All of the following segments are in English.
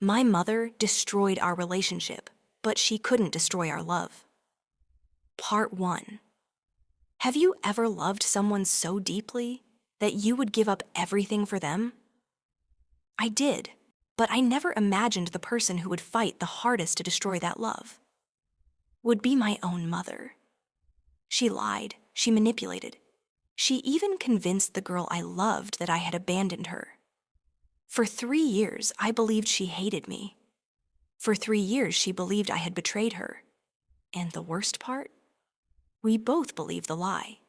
My mother destroyed our relationship, but she couldn't destroy our love. Part 1. Have you ever loved someone so deeply that you would give up everything for them? I did, but I never imagined the person who would fight the hardest to destroy that love would be my own mother. She lied, she manipulated. She even convinced the girl I loved that I had abandoned her. For 3 years, I believed she hated me. For 3 years, she believed I had betrayed her. And the worst part? We both believed the lie.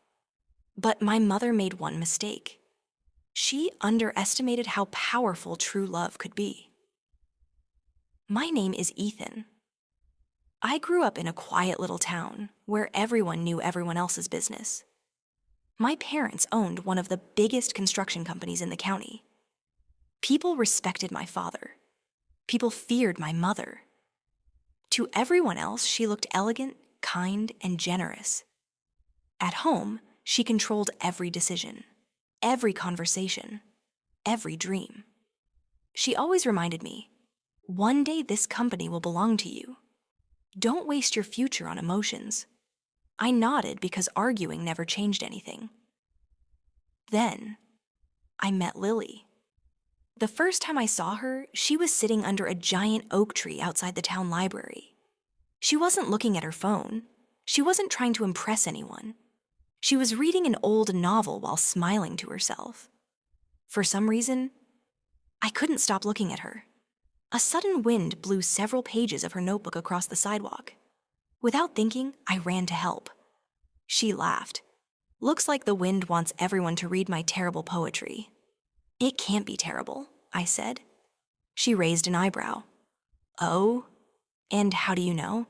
But my mother made one mistake. She underestimated how powerful true love could be. My name is Ethan. I grew up in a quiet little town where everyone knew everyone else's business. My parents owned one of the biggest construction companies in the county. People respected my father. People feared my mother. To everyone else, she looked elegant, kind, and generous. At home, she controlled every decision, every conversation, every dream. She always reminded me, one day this company will belong to you. Don't waste your future on emotions. I nodded because arguing never changed anything. Then, I met Lily. The first time I saw her, she was sitting under a giant oak tree outside the town library. She wasn't looking at her phone. She wasn't trying to impress anyone. She was reading an old novel while smiling to herself. For some reason, I couldn't stop looking at her. A sudden wind blew several pages of her notebook across the sidewalk. Without thinking, I ran to help. She laughed. Looks like the wind wants everyone to read my terrible poetry. It can't be terrible, I said. She raised an eyebrow. Oh? And how do you know?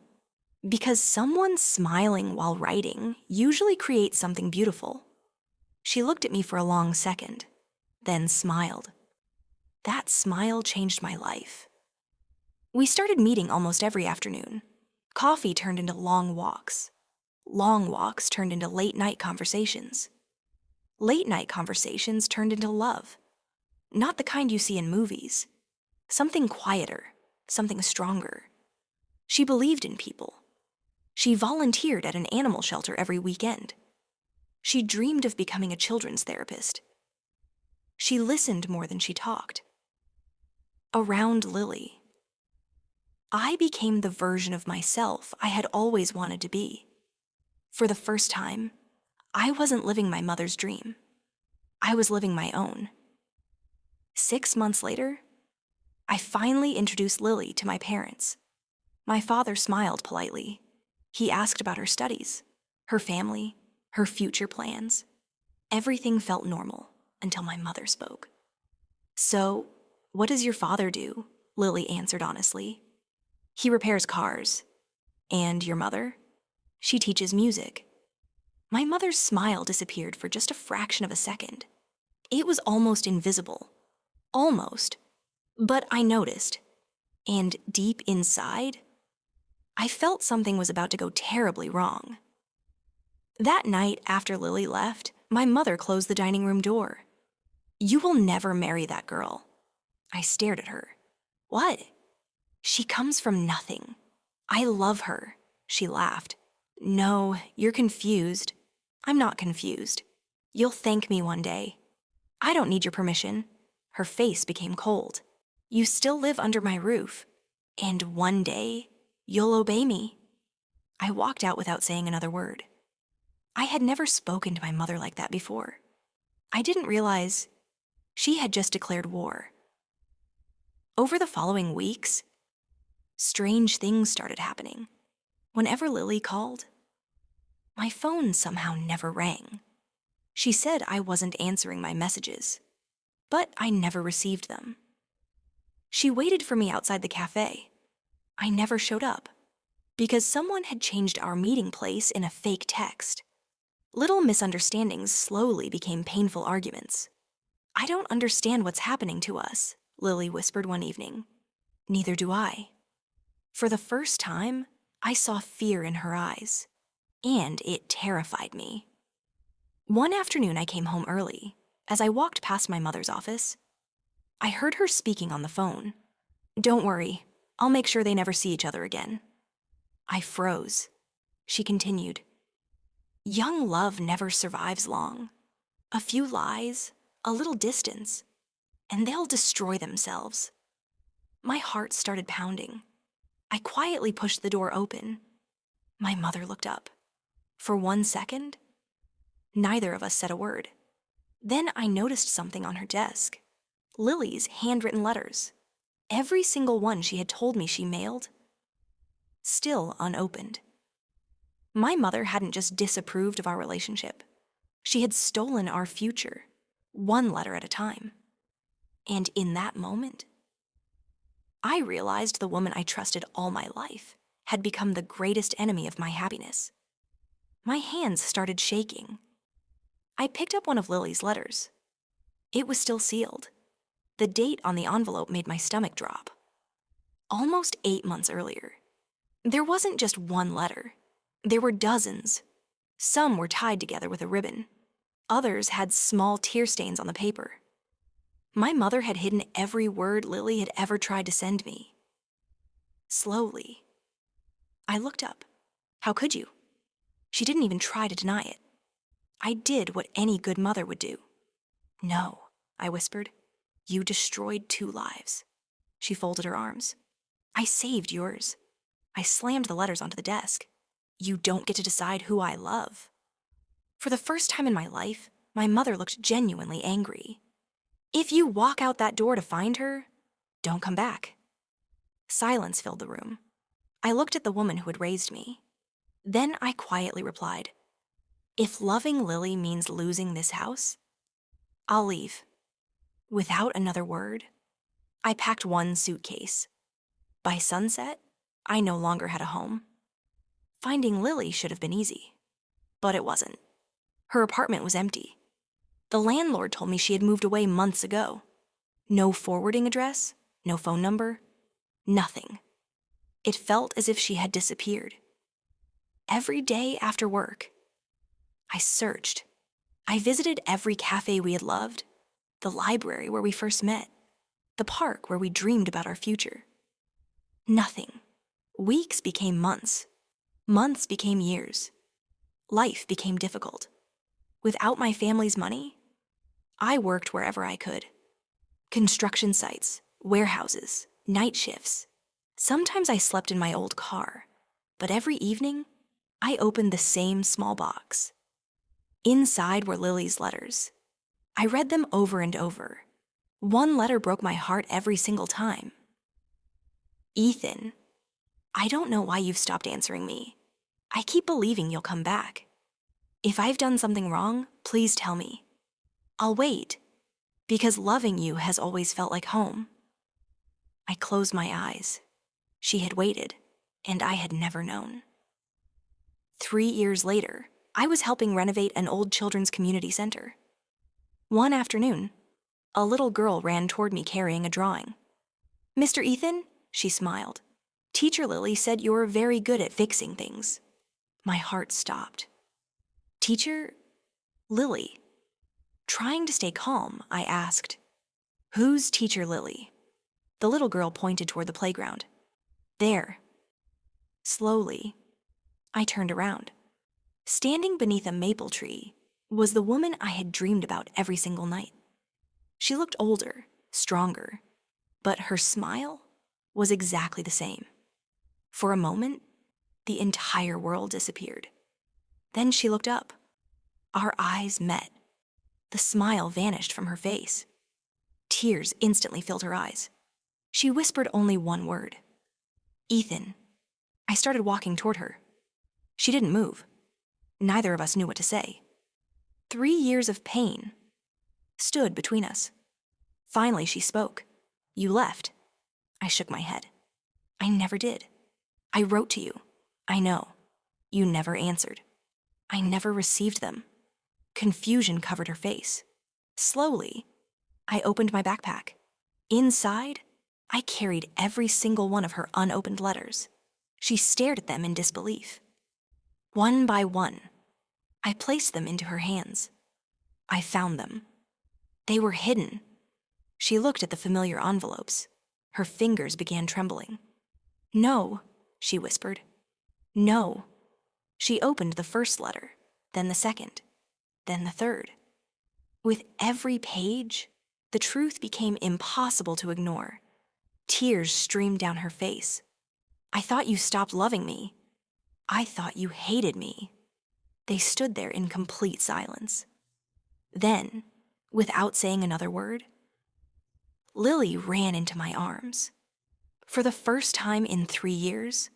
Because someone smiling while writing usually creates something beautiful. She looked at me for a long second, then smiled. That smile changed my life. We started meeting almost every afternoon. Coffee turned into long walks. Long walks turned into late-night conversations. Late-night conversations turned into love. Not the kind you see in movies. Something quieter, something stronger. She believed in people. She volunteered at an animal shelter every weekend. She dreamed of becoming a children's therapist. She listened more than she talked. Around Lily, I became the version of myself I had always wanted to be. For the first time, I wasn't living my mother's dream. I was living my own. 6 months later, I finally introduced Lily to my parents. My father smiled politely. He asked about her studies, her family, her future plans. Everything felt normal until my mother spoke. So, what does your father do? Lily answered honestly. He repairs cars. And your mother? She teaches music. My mother's smile disappeared for just a fraction of a second. It was almost invisible. Almost. But I noticed. And deep inside, I felt something was about to go terribly wrong. That night after Lily left, my mother closed the dining room door. You will never marry that girl. I stared at her. What? She comes from nothing. I love her. She laughed. No, you're confused. I'm not confused. You'll thank me one day. I don't need your permission. Her face became cold. You still live under my roof. And one day, you'll obey me. I walked out without saying another word. I had never spoken to my mother like that before. I didn't realize she had just declared war. Over the following weeks, strange things started happening. Whenever Lily called, my phone somehow never rang. She said I wasn't answering my messages, but I never received them. She waited for me outside the cafe. I never showed up because someone had changed our meeting place in a fake text. Little misunderstandings slowly became painful arguments. I don't understand what's happening to us, Lily whispered one evening. Neither do I. For the first time, I saw fear in her eyes, and it terrified me. One afternoon I came home early. As I walked past my mother's office, I heard her speaking on the phone. Don't worry, I'll make sure they never see each other again. I froze. She continued, young love never survives long. A few lies, a little distance, and they'll destroy themselves. My heart started pounding. I quietly pushed the door open. My mother looked up. For 1 second, neither of us said a word. Then I noticed something on her desk. Lily's handwritten letters. Every single one she had told me she mailed, still unopened. My mother hadn't just disapproved of our relationship. She had stolen our future, one letter at a time. And in that moment, I realized the woman I trusted all my life had become the greatest enemy of my happiness. My hands started shaking. I picked up one of Lily's letters. It was still sealed. The date on the envelope made my stomach drop. Almost 8 months earlier. There wasn't just one letter. There were dozens. Some were tied together with a ribbon. Others had small tear stains on the paper. My mother had hidden every word Lily had ever tried to send me. Slowly, I looked up. How could you? She didn't even try to deny it. I did what any good mother would do. No, I whispered. You destroyed 2 lives. She folded her arms. I saved yours. I slammed the letters onto the desk. You don't get to decide who I love. For the first time in my life, my mother looked genuinely angry. If you walk out that door to find her, don't come back. Silence filled the room. I looked at the woman who had raised me. Then I quietly replied, if loving Lily means losing this house, I'll leave. Without another word, I packed one suitcase. By sunset, I no longer had a home. Finding Lily should have been easy, but it wasn't. Her apartment was empty. The landlord told me she had moved away months ago. No forwarding address, no phone number, nothing. It felt as if she had disappeared. Every day after work, I searched. I visited every cafe we had loved, the library where we first met, the park where we dreamed about our future. Nothing. Weeks became months. Months became years. Life became difficult. Without my family's money, I worked wherever I could. Construction sites, warehouses, night shifts. Sometimes I slept in my old car, but every evening, I opened the same small box. Inside were Lily's letters. I read them over and over. One letter broke my heart every single time. Ethan, I don't know why you've stopped answering me. I keep believing you'll come back. If I've done something wrong, please tell me. I'll wait, because loving you has always felt like home. I closed my eyes. She had waited, and I had never known. 3 years later, I was helping renovate an old children's community center. One afternoon, a little girl ran toward me carrying a drawing. Mr. Ethan, she smiled. Teacher Lily said you're very good at fixing things. My heart stopped. Teacher Lily. Trying to stay calm, I asked, who's Teacher Lily? The little girl pointed toward the playground. There. Slowly, I turned around. Standing beneath a maple tree was the woman I had dreamed about every single night. She looked older, stronger, but her smile was exactly the same. For a moment, the entire world disappeared. Then she looked up. Our eyes met. The smile vanished from her face. Tears instantly filled her eyes. She whispered only one word. Ethan. I started walking toward her. She didn't move. Neither of us knew what to say. 3 years of pain stood between us. Finally, she spoke. You left. I shook my head. I never did. I wrote to you. I know. You never answered. I never received them. Confusion covered her face. Slowly, I opened my backpack. Inside, I carried every single one of her unopened letters. She stared at them in disbelief. One by one, I placed them into her hands. I found them. They were hidden. She looked at the familiar envelopes. Her fingers began trembling. "No," she whispered. "No." She opened the first letter, then the second, then the third. With every page, the truth became impossible to ignore. Tears streamed down her face. "I thought you stopped loving me. I thought you hated me." They stood there in complete silence. Then, without saying another word, Lily ran into my arms. For the first time in 3 years,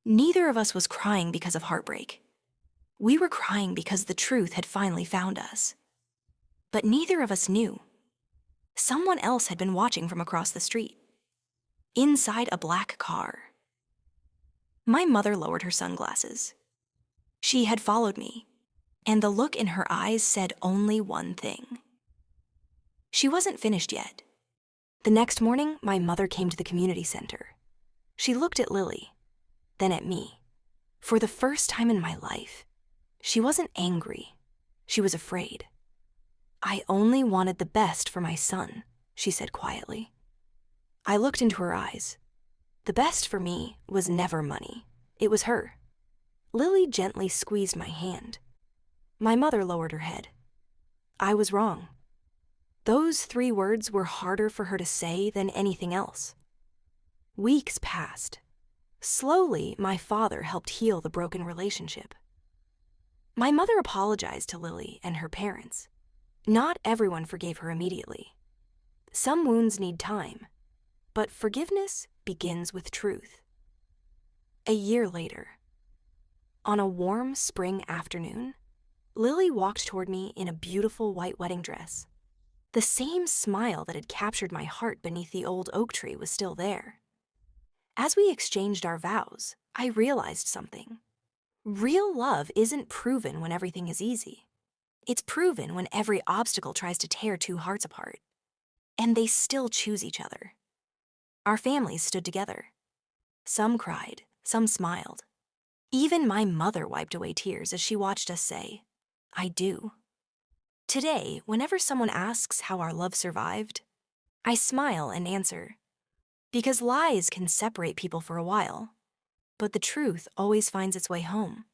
neither of us was crying because of heartbreak. We were crying because the truth had finally found us. But neither of us knew. Someone else had been watching from across the street, inside a black car. My mother lowered her sunglasses. She had followed me, and the look in her eyes said only one thing. She wasn't finished yet. The next morning, my mother came to the community center. She looked at Lily, then at me. For the first time in my life, she wasn't angry. She was afraid. "I only wanted the best for my son," she said quietly. I looked into her eyes. The best for me was never money. It was her. Lily gently squeezed my hand. My mother lowered her head. I was wrong. Those 3 words were harder for her to say than anything else. Weeks passed. Slowly, my father helped heal the broken relationship. My mother apologized to Lily and her parents. Not everyone forgave her immediately. Some wounds need time, but forgiveness begins with truth. A year later, on a warm spring afternoon, Lily walked toward me in a beautiful white wedding dress. The same smile that had captured my heart beneath the old oak tree was still there. As we exchanged our vows, I realized something. Real love isn't proven when everything is easy. It's proven when every obstacle tries to tear 2 hearts apart. And they still choose each other. Our families stood together. Some cried, some smiled. Even my mother wiped away tears as she watched us say, "I do." Today, whenever someone asks how our love survived, I smile and answer, because lies can separate people for a while, but the truth always finds its way home.